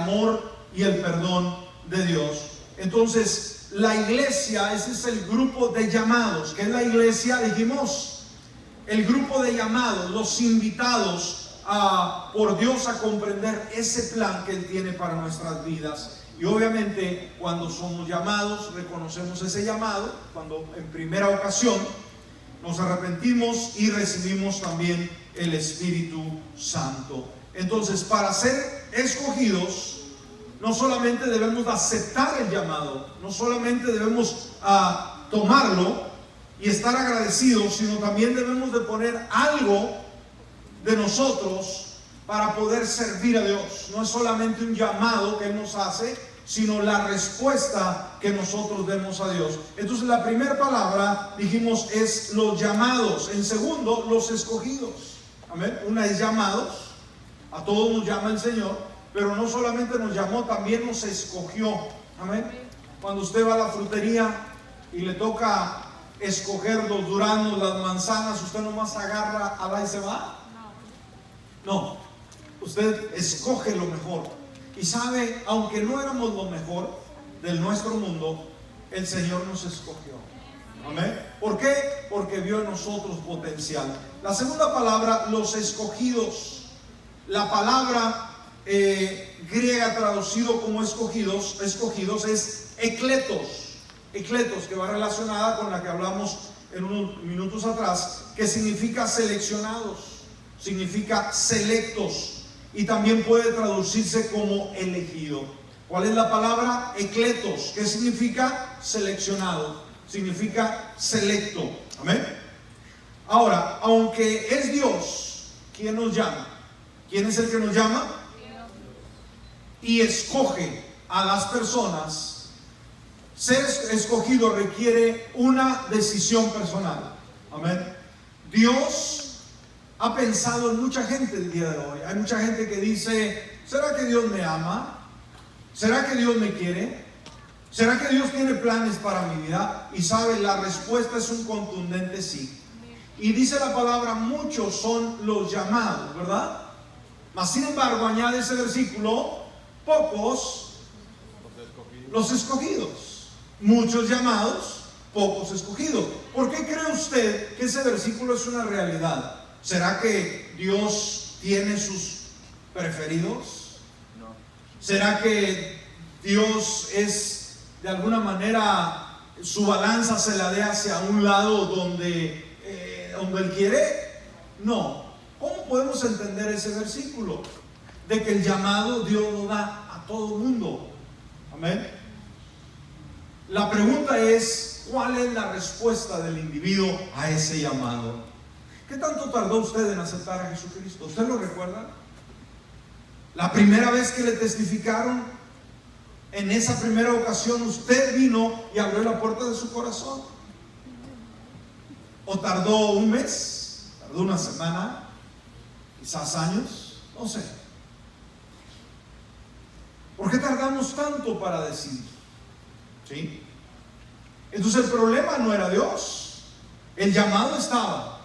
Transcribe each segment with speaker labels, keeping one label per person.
Speaker 1: amor y el perdón de Dios. Entonces, la iglesia, ese es el grupo de llamados. ¿Qué es la iglesia? Dijimos, el grupo de llamados, los invitados por Dios a comprender ese plan que Él tiene para nuestras vidas. Y obviamente cuando somos llamados, reconocemos ese llamado, cuando en primera ocasión nos arrepentimos y recibimos también el Espíritu Santo. Entonces, para ser escogidos, no solamente debemos aceptar el llamado, no solamente debemos tomarlo y estar agradecidos, sino también debemos de poner algo de nosotros para poder servir a Dios. No es solamente un llamado que Él nos hace, sino la respuesta que nosotros demos a Dios. Entonces, la primera palabra, dijimos, es los llamados. En segundo, los escogidos. Amén. Una es llamados. A todos nos llama el Señor, pero no solamente nos llamó, también nos escogió. Amén. Cuando usted va a la frutería y le toca escoger los duraznos, las manzanas, usted nomás agarra a la y se va. No, usted escoge lo mejor. Y sabe, aunque no éramos lo mejor de nuestro mundo, el Señor nos escogió. Amén. ¿Por qué? Porque vio en nosotros potencial. La segunda palabra, los escogidos. La palabra griega traducido como escogidos es ekletos. Ekletos, que va relacionada con la que hablamos en unos minutos atrás, que significa seleccionados, significa selectos. Y también puede traducirse como elegido. ¿Cuál es la palabra? Ekletos. ¿Qué significa? Seleccionado. Significa selecto. Amén. Ahora, aunque es Dios quien nos llama, ¿quién es el que nos llama? Y escoge a las personas. Ser escogido requiere una decisión personal. Amén. Dios ha pensado en mucha gente el día de hoy. Hay mucha gente que dice, ¿será que Dios me ama? ¿Será que Dios me quiere? ¿Será que Dios tiene planes para mi vida? Y sabe, la respuesta es un contundente sí. Y dice la palabra, muchos son los llamados, ¿verdad? Mas sin embargo, añade ese versículo, pocos los escogidos. Muchos llamados, pocos escogidos. ¿Por qué cree usted que ese versículo es una realidad? ¿Será que Dios tiene sus preferidos? No. ¿Será que Dios es de alguna manera, su balanza se la dé hacia un lado donde Él quiere? No. ¿Cómo podemos entender ese versículo? De que el llamado Dios lo da a todo el mundo. Amén. La pregunta es, ¿cuál es la respuesta del individuo a ese llamado? ¿Qué tanto tardó usted en aceptar a Jesucristo? ¿Usted lo recuerda? La primera vez que le testificaron, en esa primera ocasión usted vino y abrió la puerta de su corazón. ¿O tardó un mes? ¿Tardó una semana? ¿Quizás años? No sé. ¿Por qué tardamos tanto para decidir? ¿Sí? Entonces el problema no era Dios. El llamado estaba.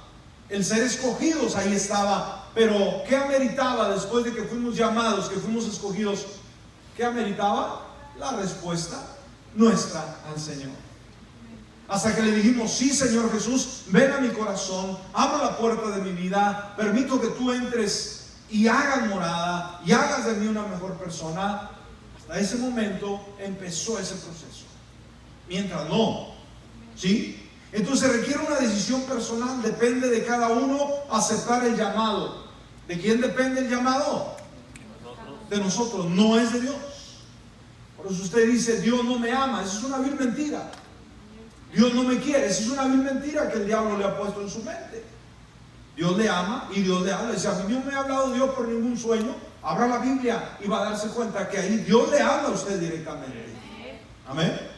Speaker 1: El ser escogidos ahí estaba. Pero ¿qué ameritaba después de que fuimos llamados, que fuimos escogidos? ¿Qué ameritaba? La respuesta nuestra al Señor. Hasta que le dijimos, sí, Señor Jesús, ven a mi corazón, abro la puerta de mi vida, permito que tú entres y hagas morada y hagas de mí una mejor persona. Hasta ese momento empezó ese proceso. Mientras no, ¿sí? Entonces requiere una decisión personal, depende de cada uno aceptar el llamado. ¿De quién depende el llamado? De nosotros, no es de Dios. Por eso usted dice, Dios no me ama, eso es una vil mentira. Dios no me quiere, eso es una vil mentira que el diablo le ha puesto en su mente. Dios le ama y Dios le habla. Si a mí no me ha hablado Dios por ningún sueño, abra la Biblia y va a darse cuenta que ahí Dios le habla a usted directamente. Amén.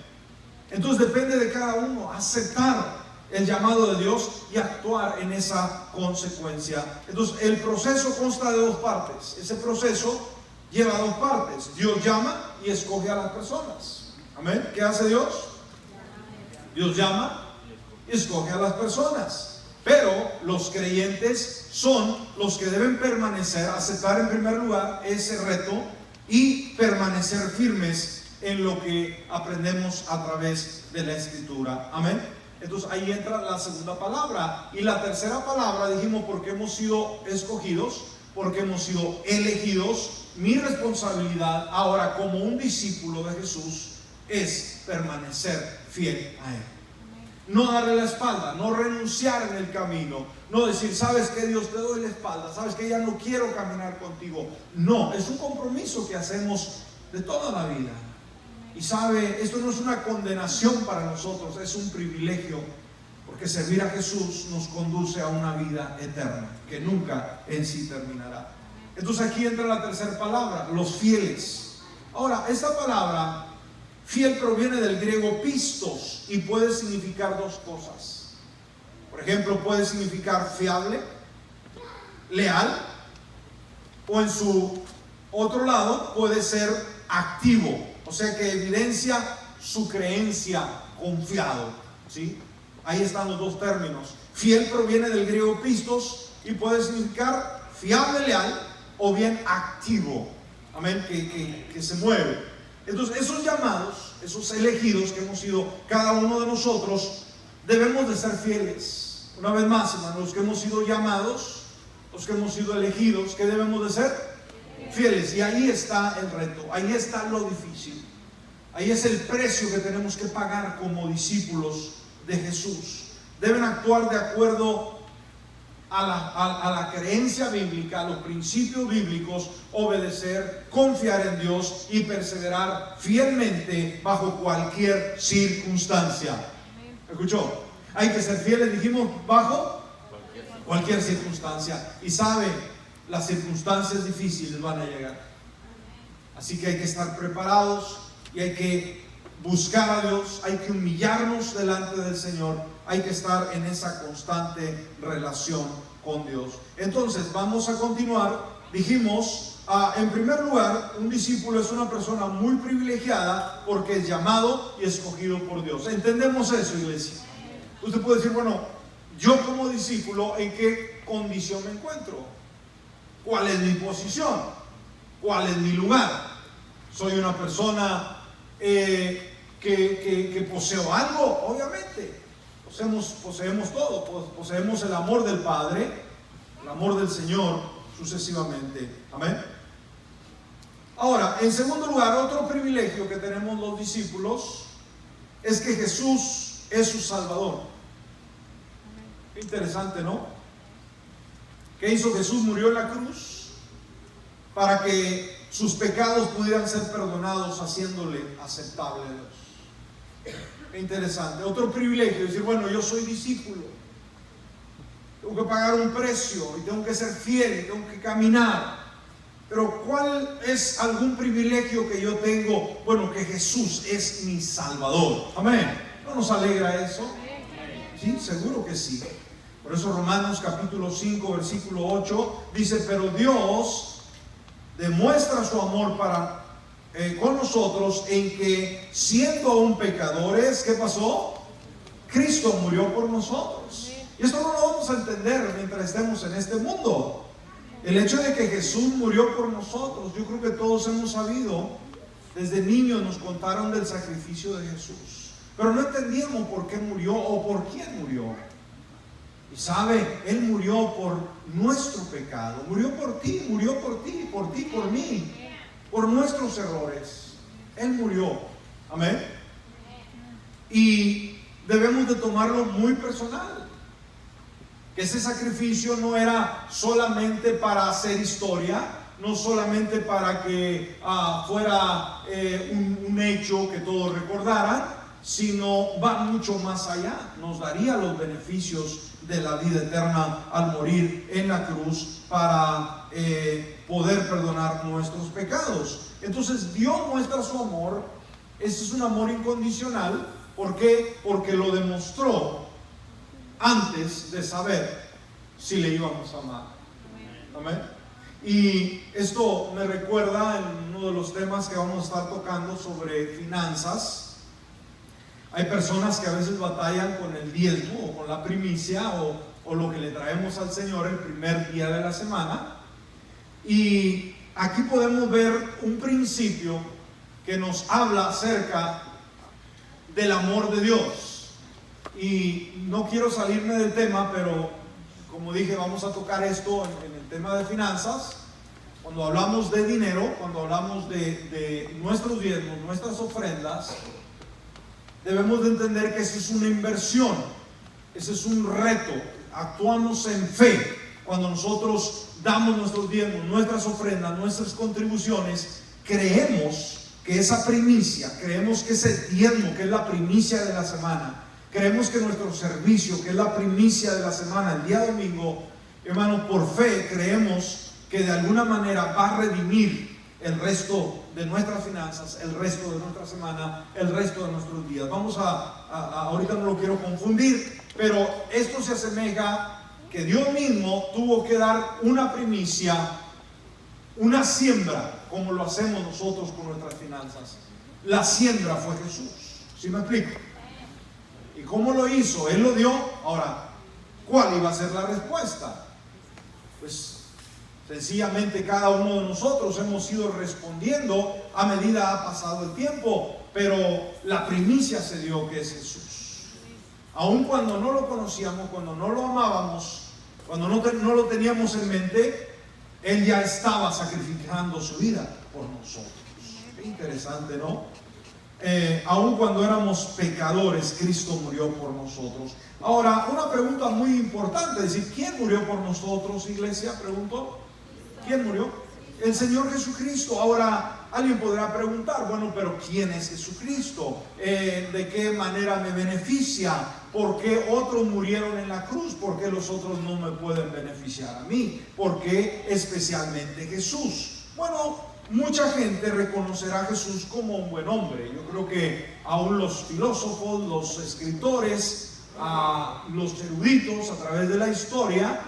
Speaker 1: Entonces depende de cada uno aceptar el llamado de Dios y actuar en esa consecuencia. Entonces el proceso consta de dos partes. Ese proceso lleva dos partes. Dios llama y escoge a las personas. Amén. ¿Qué hace Dios? Dios llama y escoge a las personas. Pero los creyentes son los que deben permanecer, aceptar en primer lugar ese reto y permanecer firmes en lo que aprendemos a través de la Escritura. Amén. Entonces ahí entra la segunda palabra. Y la tercera palabra dijimos porque hemos sido escogidos, porque hemos sido elegidos. Mi responsabilidad ahora como un discípulo de Jesús es permanecer fiel a Él. No darle la espalda, no renunciar en el camino, no decir, sabes que Dios, te doy la espalda, sabes que ya no quiero caminar contigo. No, es un compromiso que hacemos de toda la vida. Y sabe, esto no es una condenación para nosotros, es un privilegio, porque servir a Jesús nos conduce a una vida eterna, que nunca en sí terminará. Entonces aquí entra la tercera palabra, los fieles. Ahora, esta palabra fiel proviene del griego pistos y puede significar dos cosas. Por ejemplo, puede significar fiable, leal, o en su otro lado puede ser activo, o sea que evidencia su creencia, confiado, ¿sí? Ahí están los dos términos. Fiel proviene del griego pistos y puede significar fiable, leal, o bien activo, amén, que se mueve. Entonces esos llamados, esos elegidos que hemos sido cada uno de nosotros, debemos de ser fieles. Una vez más, hermanos, los que hemos sido llamados, los que hemos sido elegidos, ¿qué debemos de ser? Fieles. Y ahí está el reto, ahí está lo difícil, ahí es el precio que tenemos que pagar como discípulos de Jesús. Deben actuar de acuerdo a la creencia bíblica, a los principios bíblicos, obedecer, confiar en Dios y perseverar fielmente bajo cualquier circunstancia. ¿Escuchó? Hay que ser fieles, dijimos, bajo cualquier circunstancia. Y sabe, las circunstancias difíciles van a llegar. Así que hay que estar preparados y hay que buscar a Dios, hay que humillarnos delante del Señor, hay que estar en esa constante relación con Dios. Entonces vamos a continuar. Dijimos, en primer lugar, un discípulo es una persona muy privilegiada porque es llamado y escogido por Dios. ¿Entendemos eso, iglesia? Usted puede decir, bueno, yo como discípulo, ¿en qué condición me encuentro? ¿Cuál es mi posición? ¿Cuál es mi lugar? ¿Soy una persona que poseo algo? Obviamente, poseemos todo, poseemos el amor del Padre, el amor del Señor, sucesivamente. Amén. Ahora, en segundo lugar, otro privilegio que tenemos los discípulos es que Jesús es su Salvador. Interesante, ¿no? ¿Qué hizo Jesús? Murió en la cruz para que sus pecados pudieran ser perdonados, haciéndole aceptable a Dios. Interesante. Otro privilegio, decir, bueno, yo soy discípulo, tengo que pagar un precio y tengo que ser fiel y tengo que caminar. Pero ¿cuál es algún privilegio que yo tengo? Bueno, que Jesús es mi Salvador. Amén. ¿No nos alegra eso? Sí, seguro que sí. Por eso Romanos capítulo 5 versículo 8 dice, pero Dios demuestra su amor con nosotros en que siendo aún pecadores, ¿qué pasó? Cristo murió por nosotros. Y esto no lo vamos a entender mientras estemos en este mundo. El hecho de que Jesús murió por nosotros, yo creo que todos hemos sabido, desde niños nos contaron del sacrificio de Jesús, pero no entendíamos por qué murió o por quién murió. Y sabe, Él murió por nuestro pecado, murió por ti, por mí, por nuestros errores. Él murió. Amén. Y debemos de tomarlo muy personal. Que ese sacrificio no era solamente para hacer historia, no solamente para que fuera un hecho que todos recordaran, sino va mucho más allá. Nos daría los beneficios de la vida eterna al morir en la cruz para poder perdonar nuestros pecados. Entonces Dios muestra su amor. Este es un amor incondicional. ¿Por qué? Porque lo demostró antes de saber si le íbamos a amar. Amén. Y esto me recuerda en uno de los temas que vamos a estar tocando sobre finanzas. Hay personas que a veces batallan con el diezmo o con la primicia o lo que le traemos al Señor el primer día de la semana. Y aquí podemos ver un principio que nos habla acerca del amor de Dios. Y no quiero salirme del tema, pero como dije, vamos a tocar esto en el tema de finanzas. Cuando hablamos de dinero, cuando hablamos de nuestros diezmos, nuestras ofrendas, debemos de entender que eso es una inversión, ese es un reto. Actuamos en fe cuando nosotros damos nuestros diezmos, nuestras ofrendas, nuestras contribuciones. Creemos que esa primicia, creemos que ese diezmo, que es la primicia de la semana, creemos que nuestro servicio, que es la primicia de la semana, el día domingo, hermano, por fe creemos que de alguna manera va a redimir el resto de nuestras finanzas, el resto de nuestra semana, el resto de nuestros días. Vamos ahorita no lo quiero confundir, pero esto se asemeja que Dios mismo tuvo que dar una primicia, una siembra, como lo hacemos nosotros con nuestras finanzas. La siembra fue Jesús. ¿Sí me explico? ¿Y cómo lo hizo? Él lo dio. Ahora, ¿cuál iba a ser la respuesta? Pues sencillamente cada uno de nosotros hemos ido respondiendo a medida ha pasado el tiempo, pero la primicia se dio, que es Jesús. Aun cuando no lo conocíamos, cuando no lo amábamos, cuando no lo teníamos en mente, Él ya estaba sacrificando su vida por nosotros. Qué interesante, ¿no? Aun cuando éramos pecadores, Cristo murió por nosotros. Ahora, una pregunta muy importante, es decir, ¿quién murió por nosotros, iglesia? Pregunto. ¿Quién murió? El Señor Jesucristo. Ahora, alguien podrá preguntar, bueno, pero ¿quién es Jesucristo? ¿De qué manera me beneficia? ¿Por qué otros murieron en la cruz? ¿Por qué los otros no me pueden beneficiar a mí? ¿Por qué especialmente Jesús? Bueno, mucha gente reconocerá a Jesús como un buen hombre. Yo creo que aún los filósofos, los escritores, los eruditos a través de la historia,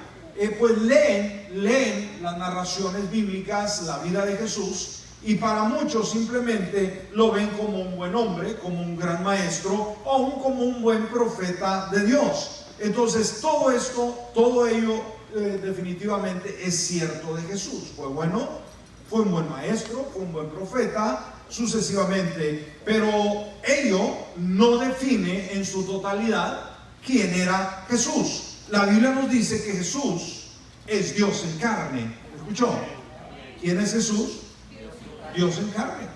Speaker 1: pues leen las narraciones bíblicas, la vida de Jesús, y para muchos simplemente lo ven como un buen hombre, como un gran maestro, o aún como un buen profeta de Dios. Entonces todo esto, todo ello definitivamente es cierto de Jesús. Fue bueno, fue un buen maestro, fue un buen profeta, sucesivamente, pero ello no define en su totalidad quién era Jesús. La Biblia nos dice que Jesús es Dios en carne. ¿Escuchó? ¿Quién es Jesús? Dios en carne.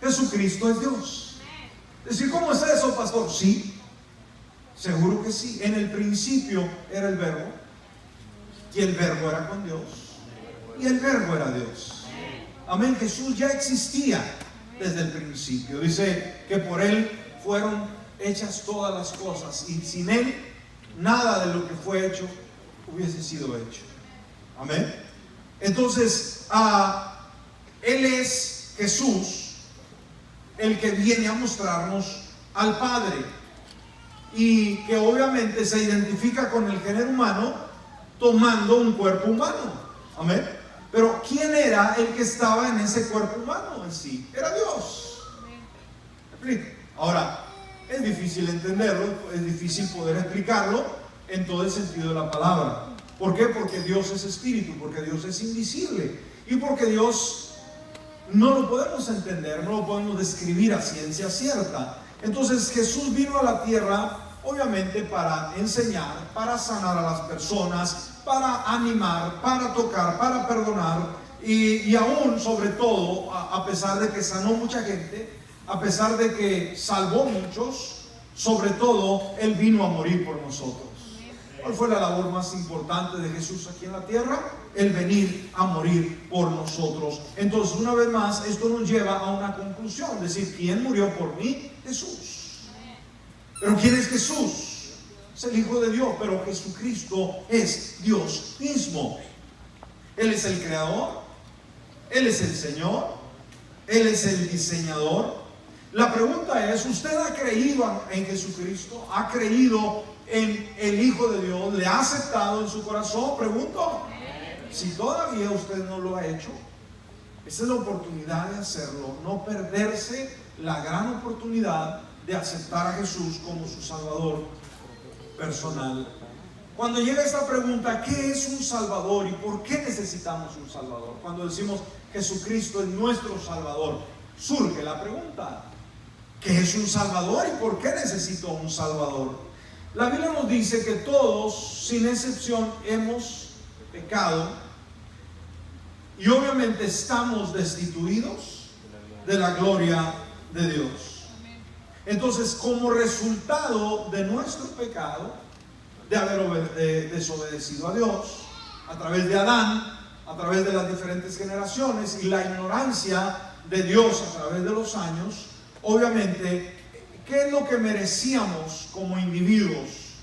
Speaker 1: Jesucristo es Dios. Es decir, ¿cómo es eso, pastor? Sí, seguro que sí. En el principio era el verbo, y el verbo era con Dios, y el verbo era Dios. Amén. Jesús ya existía desde el principio. Dice que por Él fueron hechas todas las cosas, y sin Él nada de lo que fue hecho hubiese sido hecho. Amén. Entonces, Él es Jesús, el que viene a mostrarnos al Padre, y que obviamente se identifica con el género humano tomando un cuerpo humano. Amén. Pero ¿quién era el que estaba en ese cuerpo humano en sí? Era Dios. Ahora, es difícil entenderlo, es difícil poder explicarlo en todo el sentido de la palabra. ¿Por qué? Porque Dios es espíritu, porque Dios es invisible, y porque Dios no lo podemos entender, no lo podemos describir a ciencia cierta. Entonces Jesús vino a la tierra obviamente para enseñar, para sanar a las personas, para animar, para tocar, para perdonar, y aún, sobre todo, a pesar de que sanó mucha gente, a pesar de que salvó muchos, sobre todo Él vino a morir por nosotros. ¿Cuál fue la labor más importante de Jesús aquí en la tierra? El venir a morir por nosotros. Entonces, una vez más, esto nos lleva a una conclusión, es decir, ¿quién murió por mí? Jesús. ¿Pero quién es Jesús? Es el Hijo de Dios, pero Jesucristo es Dios mismo. Él es el creador, Él es el Señor, Él es el diseñador. La pregunta es, ¿usted ha creído en Jesucristo? ¿Ha creído en el Hijo de Dios? ¿Le ha aceptado en su corazón? Pregunto. Si todavía usted no lo ha hecho, esta es la oportunidad de hacerlo. No perderse la gran oportunidad de aceptar a Jesús como su Salvador personal. Cuando llega esta pregunta, ¿qué es un Salvador y por qué necesitamos un Salvador? Cuando decimos Jesucristo es nuestro Salvador, surge la pregunta: ¿qué es un Salvador y por qué necesito un Salvador? La Biblia nos dice que todos, sin excepción, hemos pecado y obviamente estamos destituidos de la gloria de Dios. Entonces, como resultado de nuestro pecado, de haber desobedecido a Dios a través de Adán, a través de las diferentes generaciones y la ignorancia de Dios a través de los años, obviamente, ¿qué es lo que merecíamos como individuos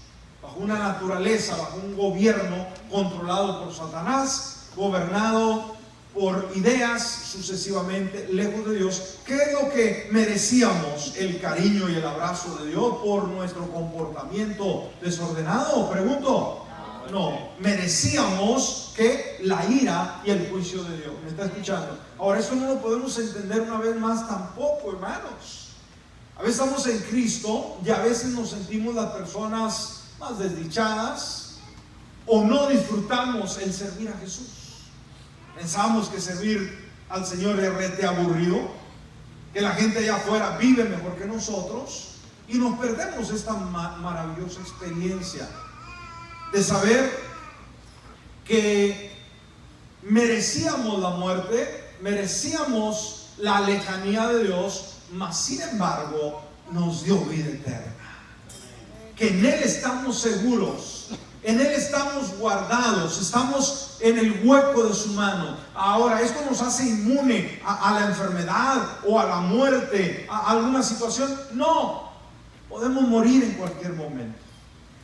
Speaker 1: bajo una naturaleza, bajo un gobierno controlado por Satanás, gobernado por ideas sucesivamente lejos de Dios? ¿Qué es lo que merecíamos? ¿El cariño y el abrazo de Dios por nuestro comportamiento desordenado? Pregunto. No, merecíamos que la ira y el juicio de Dios. ¿Me está escuchando? Ahora, eso no lo podemos entender una vez más tampoco, hermanos. A veces estamos en Cristo y a veces nos sentimos las personas más desdichadas o no disfrutamos el servir a Jesús. Pensamos que servir al Señor es rete aburrido, que la gente allá afuera vive mejor que nosotros, y nos perdemos esta maravillosa experiencia de saber que merecíamos la muerte, merecíamos la lejanía de Dios, mas sin embargo nos dio vida eterna. Que en Él estamos seguros, en Él estamos guardados, estamos en el hueco de su mano. Ahora, esto nos hace inmune a la enfermedad o a la muerte, a alguna situación. No, podemos morir en cualquier momento.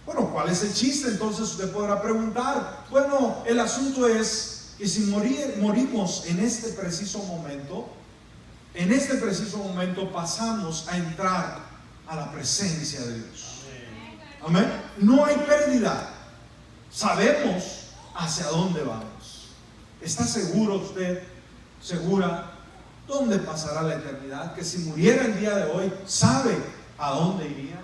Speaker 1: Bueno, ¿cuál es el chiste? Entonces usted podrá preguntar. Bueno, el asunto es que si morimos en este preciso momento, pasamos a entrar a la presencia de Dios. Amén. No hay pérdida. Sabemos hacia dónde vamos. ¿Está seguro usted, segura, dónde pasará la eternidad? Que si muriera el día de hoy, ¿sabe a dónde iría?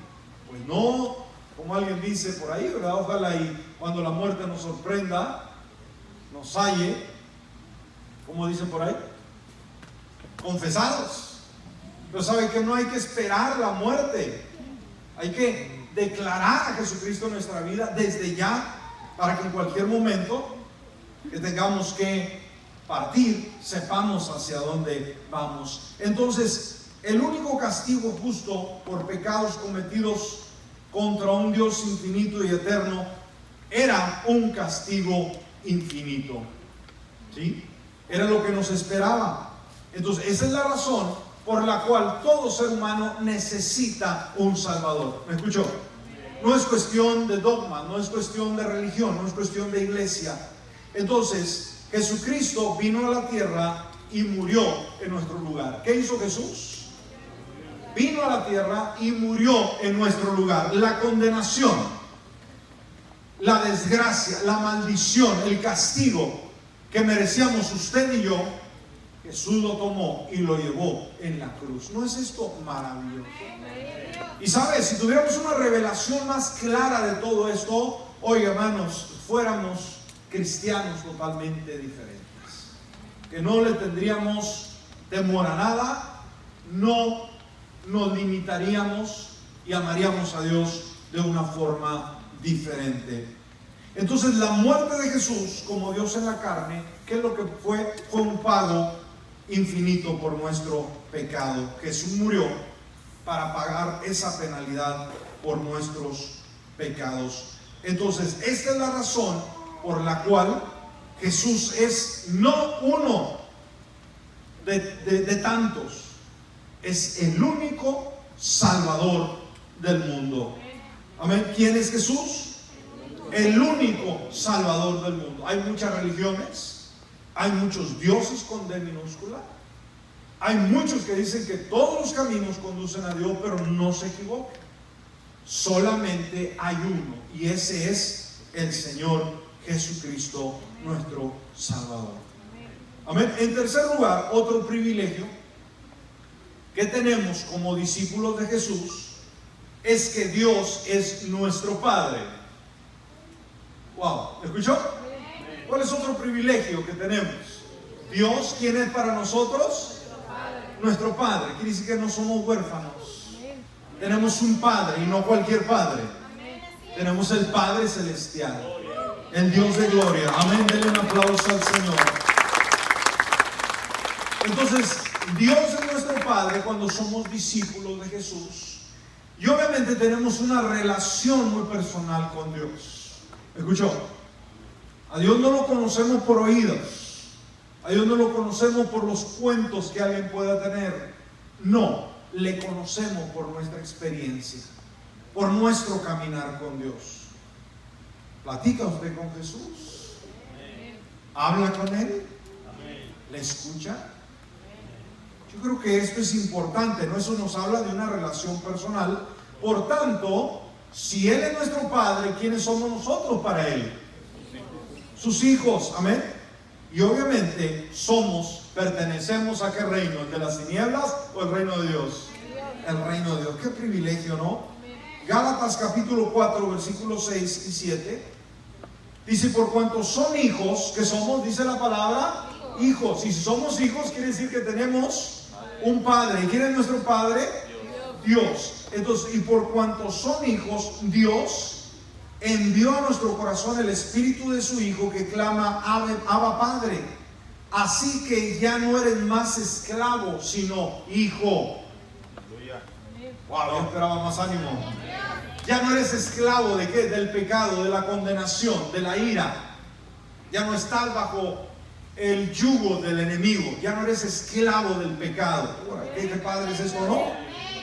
Speaker 1: Pues no, como alguien dice por ahí, ¿verdad? Ojalá y cuando la muerte nos sorprenda, nos halle, como dicen por ahí, confesados. Pero sabe que no hay que esperar la muerte, hay que declarar a Jesucristo en nuestra vida desde ya, para que en cualquier momento que tengamos que partir, sepamos hacia dónde vamos. Entonces, el único castigo justo por pecados cometidos contra un Dios infinito y eterno era un castigo infinito. ¿Sí? Era lo que nos esperaba. Entonces, esa es la razón por la cual todo ser humano necesita un Salvador. ¿Me escuchó? No es cuestión de dogma, no es cuestión de religión, no es cuestión de iglesia. Entonces, Jesucristo vino a la tierra y murió en nuestro lugar. ¿Qué hizo Jesús? Vino a la tierra y murió en nuestro lugar. La condenación, la desgracia, la maldición, el castigo que merecíamos usted y yo, Jesús lo tomó y lo llevó en la cruz. ¿No es esto maravilloso? Y sabes, si tuviéramos una revelación más clara de todo esto, hoy, hermanos, fuéramos cristianos totalmente diferentes. Que no le tendríamos temor a nada, no nos limitaríamos y amaríamos a Dios de una forma diferente. Entonces, la muerte de Jesús como Dios en la carne, ¿qué es lo que fue? Fue un pago infinito por nuestro pecado. Jesús murió para pagar esa penalidad por nuestros pecados. Entonces, esta es la razón por la cual Jesús es no uno de tantos, es el único Salvador del mundo. Amén. ¿Quién es Jesús? El único Salvador del mundo. Hay muchas religiones, hay muchos dioses con D minúscula, hay muchos que dicen que todos los caminos conducen a Dios, pero no se equivocan. Solamente hay uno, y ese es el Señor Jesucristo, nuestro Salvador. Amén. En tercer lugar, otro privilegio que tenemos como discípulos de Jesús es que Dios es nuestro Padre. Wow, ¿escuchó? ¿Cuál es otro privilegio que tenemos? Dios, ¿quién es para nosotros? Nuestro Padre. Quiere decir que no somos huérfanos. Tenemos un Padre y no cualquier Padre. Tenemos el Padre Celestial, el Dios de gloria. Amén. Denle un aplauso al Señor. Entonces, Dios es nuestro Padre cuando somos discípulos de Jesús. Y obviamente tenemos una relación muy personal con Dios. ¿Me escuchó? A Dios no lo conocemos por oídos. A Dios no lo conocemos por los cuentos que alguien pueda tener. No, le conocemos por nuestra experiencia, por nuestro caminar con Dios. ¿Platica usted con Jesús? ¿Habla con Él? ¿Le escucha? Yo creo que esto es importante, ¿no? Eso nos habla de una relación personal. Por tanto, si Él es nuestro Padre, ¿quiénes somos nosotros para Él? Sus hijos, amén. Y obviamente pertenecemos a qué reino, ¿el de las tinieblas o el reino de Dios? El reino de Dios. Qué privilegio, ¿no? Gálatas capítulo 4, versículos 6 y 7. Dice, por cuanto son hijos, que somos, dice la palabra, hijos. Y si somos hijos, quiere decir que tenemos un Padre. ¿Y quién es nuestro Padre? Dios. Entonces, y por cuanto son hijos, Dios envió a nuestro corazón el Espíritu de su Hijo que clama, Abba Padre. Así que ya no eres más esclavo, sino hijo. Wow, yo esperaba más ánimo. Ya no eres esclavo ¿de qué? Del pecado, de la condenación, de la ira. Ya no estás bajo el yugo del enemigo. Ya no eres esclavo del pecado. ¿Qué padre es esto, no?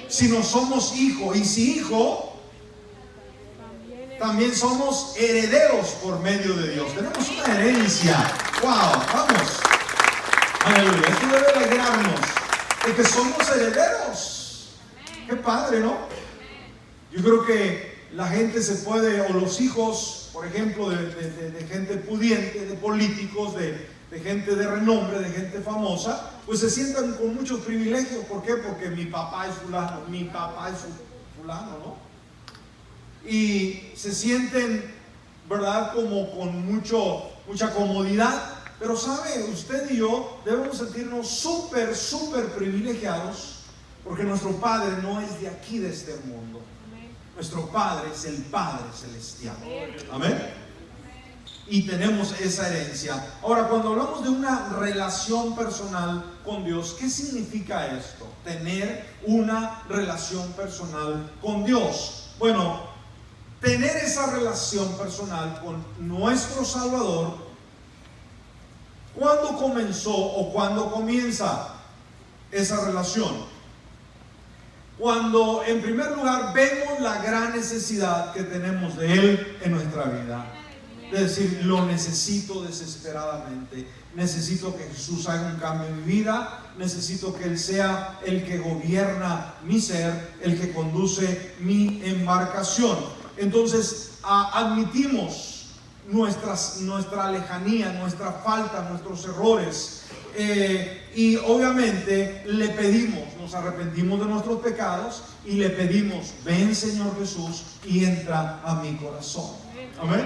Speaker 1: Sino somos hijo. Y si hijo, también somos herederos por medio de Dios. Tenemos una herencia. Wow, vamos. Aleluya. Esto debe alegrarnos de que somos herederos. Qué padre, ¿no? Yo creo que la gente se puede, o los hijos, por ejemplo, de gente pudiente, de políticos, de gente de renombre, de gente famosa, pues se sientan con muchos privilegios. ¿Por qué? Porque mi papá es fulano, mi papá es fulano, ¿no? Y se sienten, ¿verdad? Como con mucha comodidad. Pero sabe, usted y yo debemos sentirnos súper privilegiados, porque nuestro Padre no es de aquí, de este mundo. Nuestro Padre es el Padre Celestial. Amén. Y tenemos esa herencia. Ahora, cuando hablamos de una relación personal con Dios, ¿qué significa esto? Tener una relación personal con Dios. Bueno, tener esa relación personal con nuestro Salvador, ¿cuándo comenzó o cuándo comienza esa relación? Cuando en primer lugar vemos la gran necesidad que tenemos de Él en nuestra vida. Es decir, lo necesito desesperadamente. Necesito que Jesús haga un cambio en mi vida. Necesito que Él sea el que gobierna mi ser, el que conduce mi embarcación. Entonces, admitimos nuestra lejanía, nuestra falta, nuestros errores. Y obviamente le pedimos, nos arrepentimos de nuestros pecados y le pedimos, ven Señor Jesús y entra a mi corazón. Amén.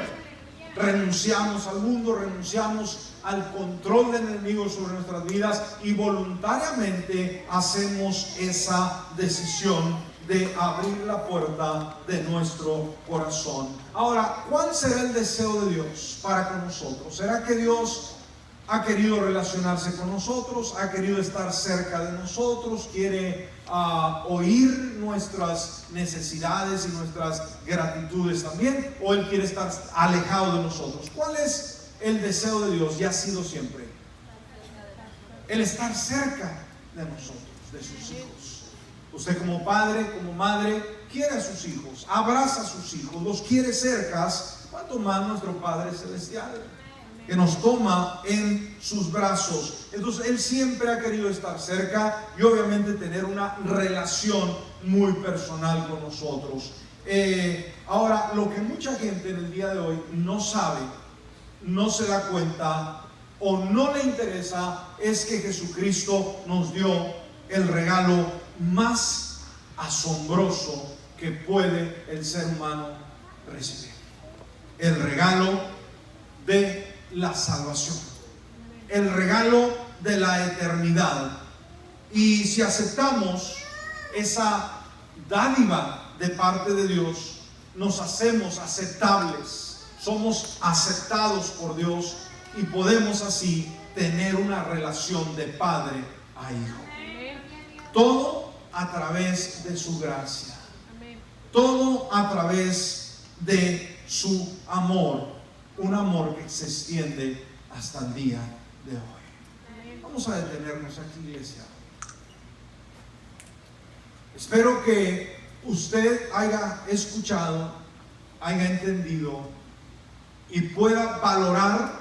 Speaker 1: Renunciamos al mundo, renunciamos al control del enemigo sobre nuestras vidas y voluntariamente hacemos esa decisión de abrir la puerta de nuestro corazón. Ahora, ¿cuál será el deseo de Dios para con nosotros? ¿Será que Dios ha querido relacionarse con nosotros, ha querido estar cerca de nosotros, quiere oír nuestras necesidades y nuestras gratitudes también, o Él quiere estar alejado de nosotros? ¿Cuál es el deseo de Dios? Y ha sido siempre el estar cerca de nosotros, de sus hijos. Usted como padre, como madre, quiere a sus hijos, abraza a sus hijos, los quiere cercas. ¿Cuánto más nuestro Padre Celestial, que nos toma en sus brazos? Entonces Él siempre ha querido estar cerca y obviamente tener una relación muy personal con nosotros. Ahora, lo que mucha gente en el día de hoy no sabe, no se da cuenta o no le interesa es que Jesucristo nos dio el regalo más asombroso que puede el ser humano recibir: el regalo de la salvación, el regalo de la eternidad. Y si aceptamos esa dádiva de parte de Dios, nos hacemos aceptables, somos aceptados por Dios y podemos así tener una relación de padre a hijo. Todo a través de su gracia. Todo a través de su amor. Un amor que se extiende hasta el día de hoy. Vamos a detenernos aquí, iglesia. Espero que usted haya escuchado, haya entendido y pueda valorar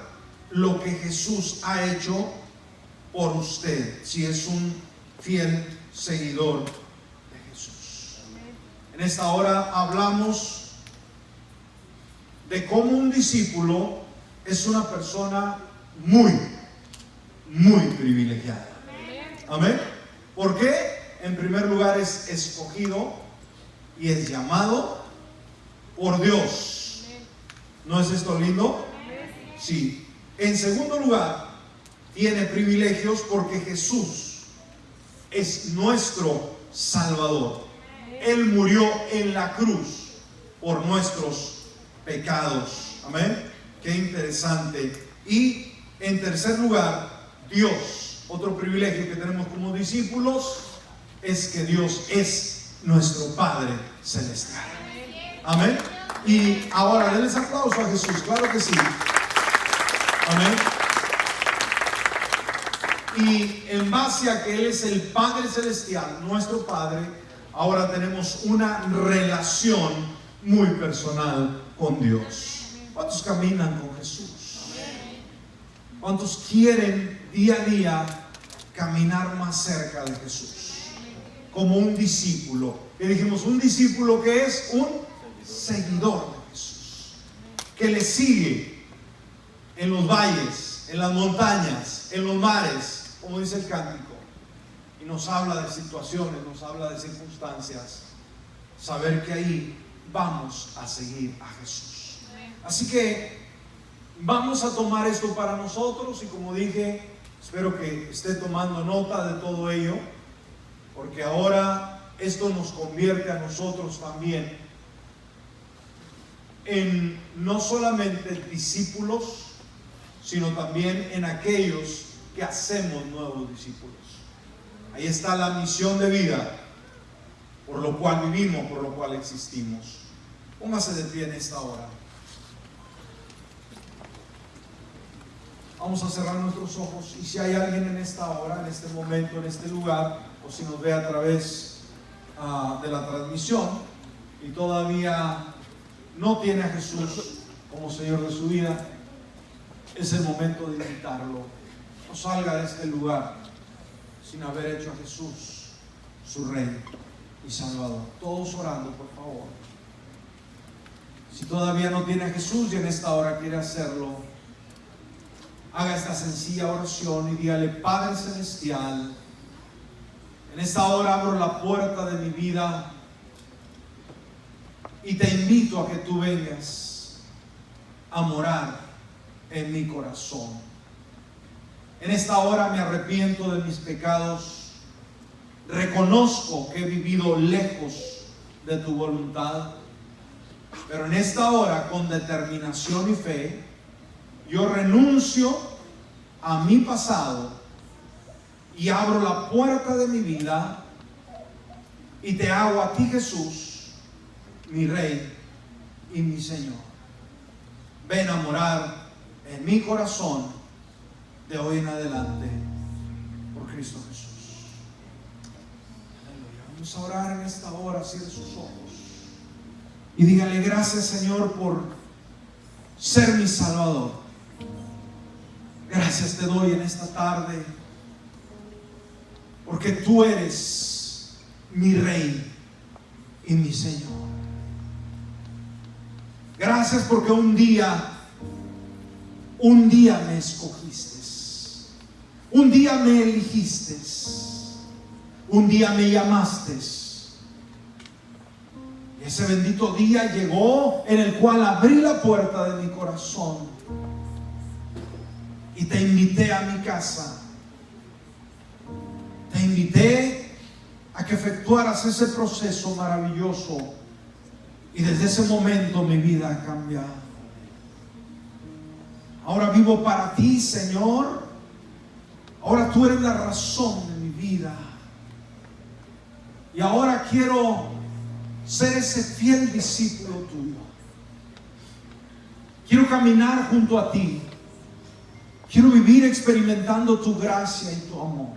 Speaker 1: lo que Jesús ha hecho por usted, si es un fiel seguidor de Jesús. En esta hora hablamos de cómo un discípulo es una persona muy privilegiada. Amén. ¿Por qué? En primer lugar, es escogido y es llamado por Dios. ¿No es esto lindo? Sí. En segundo lugar, tiene privilegios porque Jesús es nuestro Salvador. Él murió en la cruz por nuestros pecados. Amén. Qué interesante. Y en tercer lugar, Dios. Otro privilegio que tenemos como discípulos es que Dios es nuestro Padre Celestial. Amén. Y ahora denles aplauso a Jesús, claro que sí. Amén. Y en base a que Él es el Padre Celestial, nuestro Padre, ahora tenemos una relación muy personal con Dios. ¿Cuántos caminan con Jesús? ¿Cuántos quieren día a día caminar más cerca de Jesús? Como un discípulo. Y dijimos, un discípulo que es un seguidor de Jesús, que le sigue en los valles, en las montañas, en los mares, como dice el cántico, y nos habla de situaciones, nos habla de circunstancias. Saber que ahí vamos a seguir a Jesús. Así que vamos a tomar esto para nosotros, y como dije, espero que esté tomando nota de todo ello, porque ahora esto nos convierte a nosotros también en no solamente discípulos, sino también en aquellos que hacemos nuevos discípulos. Ahí está la misión de vida, por lo cual vivimos, por lo cual existimos. Póngase de pie en esta hora. Vamos a cerrar nuestros ojos, y si hay alguien en esta hora, en este momento, en este lugar, o si nos ve a través de la transmisión y todavía no tiene a Jesús como Señor de su vida, es el momento de invitarlo. No salga de este lugar sin haber hecho a Jesús su Rey y Salvador. Todos orando, por favor. Si todavía no tiene a Jesús y en esta hora quiere hacerlo, haga esta sencilla oración y dígale: Padre Celestial, en esta hora abro la puerta de mi vida y te invito a que tú vengas a morar en mi corazón. En esta hora me arrepiento de mis pecados, reconozco que he vivido lejos de tu voluntad, pero en esta hora, con determinación y fe, yo renuncio a mi pasado y abro la puerta de mi vida y te hago a ti, Jesús, mi Rey y mi Señor. Ven a morar en mi corazón de hoy en adelante, por Cristo Jesús. Aleluya. Vamos a orar en esta hora. Cierre sus ojos y dígale: gracias, Señor, por ser mi Salvador. Gracias te doy en esta tarde, porque tú eres mi Rey y mi Señor. Gracias porque un día me escogiste, un día me eligiste, un día me llamaste. Y ese bendito día llegó en el cual abrí la puerta de mi corazón y te invité a mi casa invité a que efectuaras ese proceso maravilloso y desde ese momento mi vida ha cambiado. Ahora vivo para ti, Señor. Ahora tú eres la razón de mi vida. Y ahora quiero ser ese fiel discípulo tuyo. Quiero caminar junto a ti. Quiero vivir experimentando tu gracia y tu amor.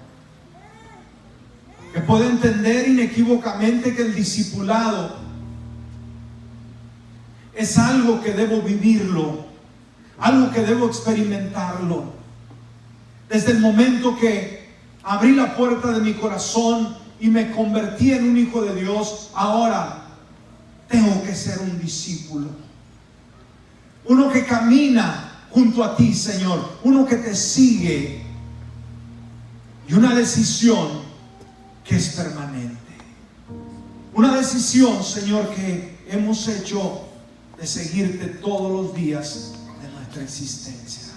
Speaker 1: Que pueda entender inequívocamente que el discipulado es algo que debo vivirlo, algo que debo experimentarlo. Desde el momento que abrí la puerta de mi corazón y me convertí en un hijo de Dios, ahora tengo que ser un discípulo. Uno que camina junto a ti, Señor. Uno que te sigue. Y una decisión que es permanente. Una decisión, Señor, que hemos hecho de seguirte todos los días de nuestra existencia.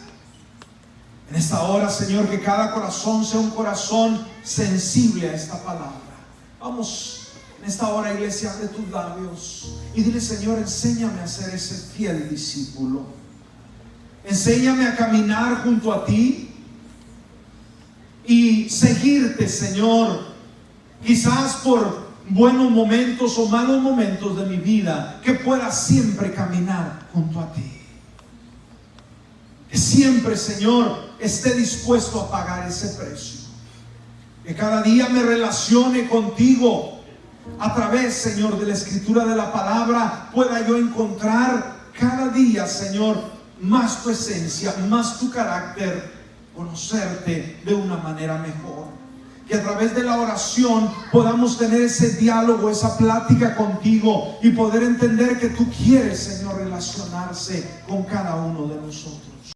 Speaker 1: En esta hora, Señor, que cada corazón sea un corazón sensible a esta palabra. Vamos en esta hora, iglesia, abre tus labios y dile: Señor, enséñame a ser ese fiel discípulo. Enséñame a caminar junto a ti y seguirte, Señor, quizás por buenos momentos o malos momentos de mi vida, que pueda siempre caminar junto a ti. Que siempre, Señor, esté dispuesto a pagar ese precio. Que cada día me relacione contigo a través, Señor, de la escritura de la palabra. Pueda yo encontrar cada día, Señor, más tu esencia, más tu carácter, conocerte de una manera mejor. Que a través de la oración podamos tener ese diálogo, esa plática contigo y poder entender que tú quieres, Señor, relacionarse con cada uno de nosotros.